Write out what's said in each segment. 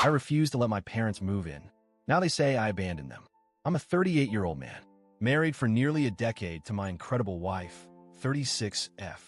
I refused to let my parents move in. Now they say I abandoned them. I'm a 38-year-old man, married for nearly a decade to my incredible wife, 36F.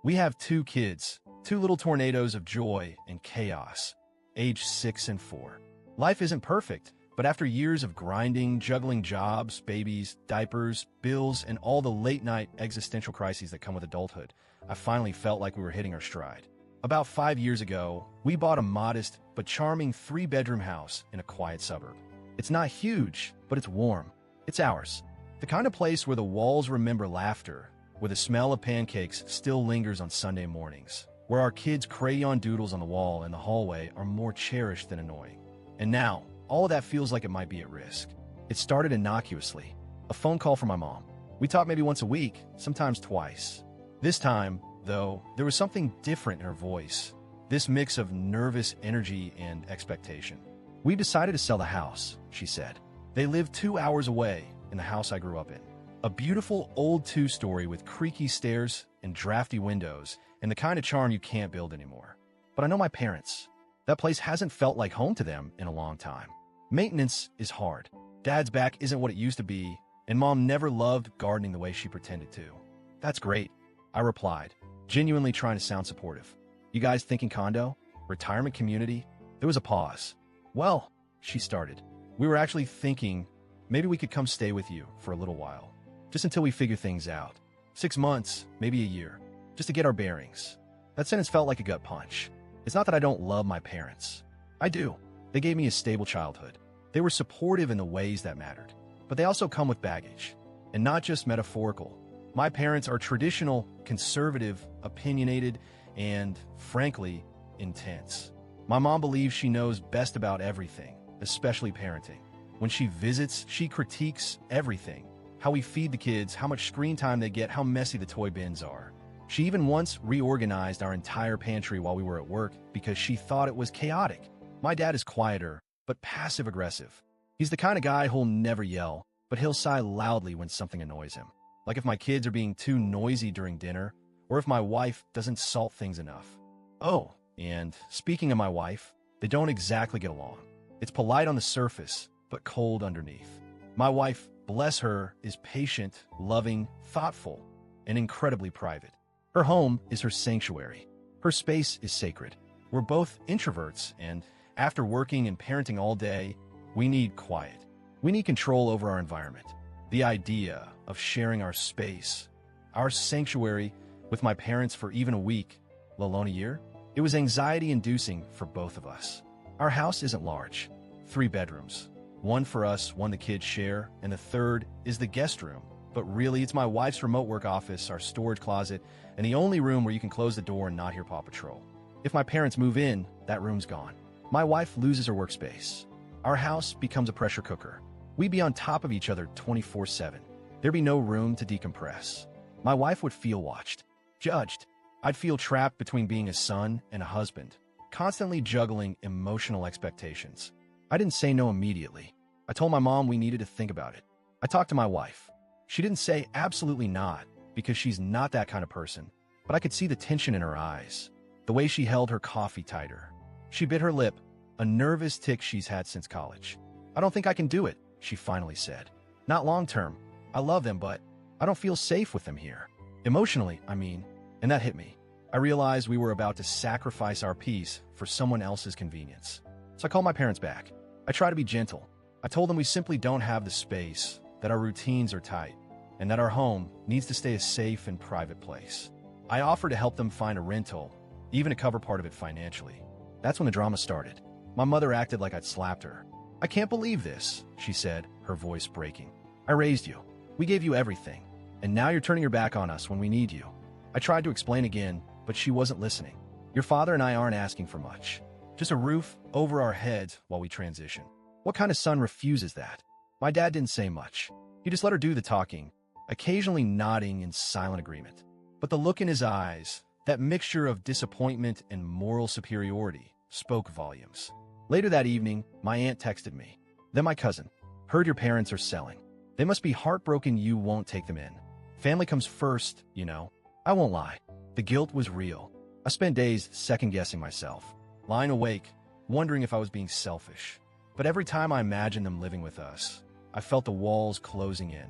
We have 2 kids, 2 little tornadoes of joy and chaos, age 6 and 4. Life isn't perfect, but after years of grinding, juggling jobs, babies, diapers, bills, and all the late-night existential crises that come with adulthood, I finally felt like we were hitting our stride. About 5 years ago, we bought a modest but charming 3-bedroom house in a quiet suburb. It's not huge, but it's warm. It's ours. The kind of place where the walls remember laughter, where the smell of pancakes still lingers on Sunday mornings, where our kids' crayon doodles on the wall in the hallway are more cherished than annoying. And now, all of that feels like it might be at risk. It started innocuously. A phone call from my mom. We talk maybe once a week, sometimes twice. This time, though, there was something different in her voice. This mix of nervous energy and expectation. "We've decided to sell the house," she said. "They live 2 hours away in the house I grew up in. A beautiful old 2-story with creaky stairs and drafty windows and the kind of charm you can't build anymore. But I know my parents. That place hasn't felt like home to them in a long time. Maintenance is hard. Dad's back isn't what it used to be, and Mom never loved gardening the way she pretended to." "That's great," I replied, genuinely trying to sound supportive. "You guys thinking condo? Retirement community?" There was a pause. "Well," she started, "we were actually thinking maybe we could come stay with you for a little while. Just until we figure things out. 6 months, maybe a year. Just to get our bearings." That sentence felt like a gut punch. It's not that I don't love my parents. I do. They gave me a stable childhood. They were supportive in the ways that mattered. But they also come with baggage. And not just metaphorical. My parents are traditional, conservative, opinionated, and, frankly, intense. My mom believes she knows best about everything, especially parenting. When she visits, she critiques everything. How we feed the kids, how much screen time they get, how messy the toy bins are. She even once reorganized our entire pantry while we were at work because she thought it was chaotic. My dad is quieter, but passive-aggressive. He's the kind of guy who'll never yell, but he'll sigh loudly when something annoys him. Like if my kids are being too noisy during dinner, or if my wife doesn't salt things enough. Oh, and speaking of my wife, they don't exactly get along. It's polite on the surface, but cold underneath. My wife, bless her, is patient, loving, thoughtful, and incredibly private. Her home is her sanctuary. Her space is sacred. We're both introverts, and after working and parenting all day, we need quiet. We need control over our environment. The idea of sharing our space, our sanctuary, with my parents for even a week, let alone a year, it was anxiety-inducing for both of us. Our house isn't large. 3 bedrooms. 1 for us, 1 the kids share, and the 3rd is the guest room. But really, it's my wife's remote work office, our storage closet, and the only room where you can close the door and not hear Paw Patrol. If my parents move in, that room's gone. My wife loses her workspace. Our house becomes a pressure cooker. We'd be on top of each other 24/7. There'd be no room to decompress. My wife would feel watched, judged. I'd feel trapped between being a son and a husband, constantly juggling emotional expectations. I didn't say no immediately. I told my mom we needed to think about it. I talked to my wife. She didn't say absolutely not, because she's not that kind of person, but I could see the tension in her eyes, the way she held her coffee tighter. She bit her lip, a nervous tic she's had since college. "I don't think I can do it," she finally said. "Not long term. I love them, but I don't feel safe with them here. Emotionally, I mean." And that hit me. I realized we were about to sacrifice our peace for someone else's convenience. So I called my parents back. I tried to be gentle. I told them we simply don't have the space, that our routines are tight, and that our home needs to stay a safe and private place. I offered to help them find a rental, even to cover part of it financially. That's when the drama started. My mother acted like I'd slapped her. "I can't believe this," she said, her voice breaking. "I raised you. We gave you everything. And now you're turning your back on us when we need you." I tried to explain again, but she wasn't listening. "Your father and I aren't asking for much. Just a roof over our heads while we transition. What kind of son refuses that?" My dad didn't say much. He just let her do the talking, occasionally nodding in silent agreement. But the look in his eyes, that mixture of disappointment and moral superiority, spoke volumes. Later that evening, my aunt texted me. Then my cousin. "Heard your parents are selling. They must be heartbroken you won't take them in. Family comes first, you know." I won't lie. The guilt was real. I spent days second-guessing myself, lying awake, wondering if I was being selfish. But every time I imagined them living with us, I felt the walls closing in.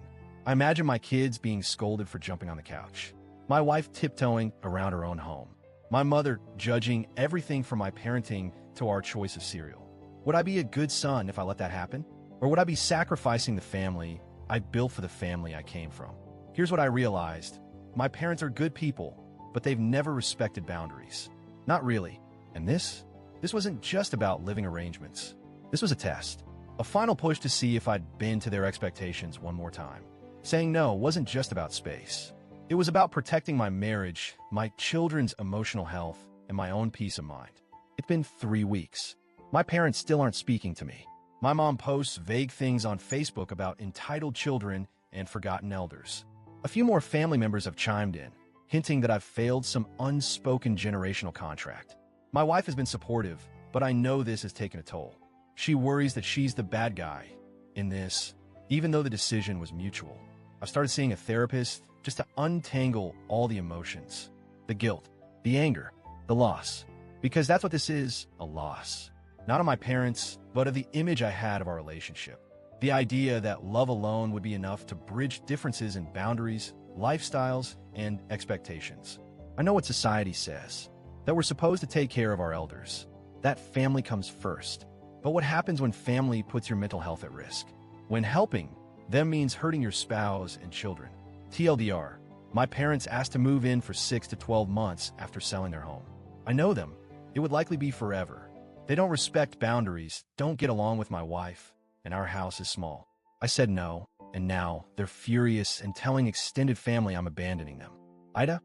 I imagined my kids being scolded for jumping on the couch, my wife tiptoeing around her own home, my mother judging everything from my parenting to our choice of cereal. Would I be a good son if I let that happen? Or would I be sacrificing the family I built for the family I came from? Here's what I realized. My parents are good people, but they've never respected boundaries. Not really. And this wasn't just about living arrangements. This was a test. A final push to see if I'd bend to their expectations one more time. Saying no wasn't just about space. It was about protecting my marriage, my children's emotional health, and my own peace of mind. It's been 3 weeks. My parents still aren't speaking to me. My mom posts vague things on Facebook about entitled children and forgotten elders. A few more family members have chimed in, hinting that I've failed some unspoken generational contract. My wife has been supportive, but I know this has taken a toll. She worries that she's the bad guy in this, even though the decision was mutual. I've started seeing a therapist just to untangle all the emotions, the guilt, the anger, the loss. Because that's what this is, a loss. Not of my parents, but of the image I had of our relationship. The idea that love alone would be enough to bridge differences in boundaries, lifestyles, and expectations. I know what society says, that we're supposed to take care of our elders, that family comes first. But what happens when family puts your mental health at risk? When helping them means hurting your spouse and children. TLDR, my parents asked to move in for 6 to 12 months after selling their home. I know them. It would likely be forever. They don't respect boundaries, don't get along with my wife, and our house is small. I said no, and now they're furious and telling extended family I'm abandoning them. Ida,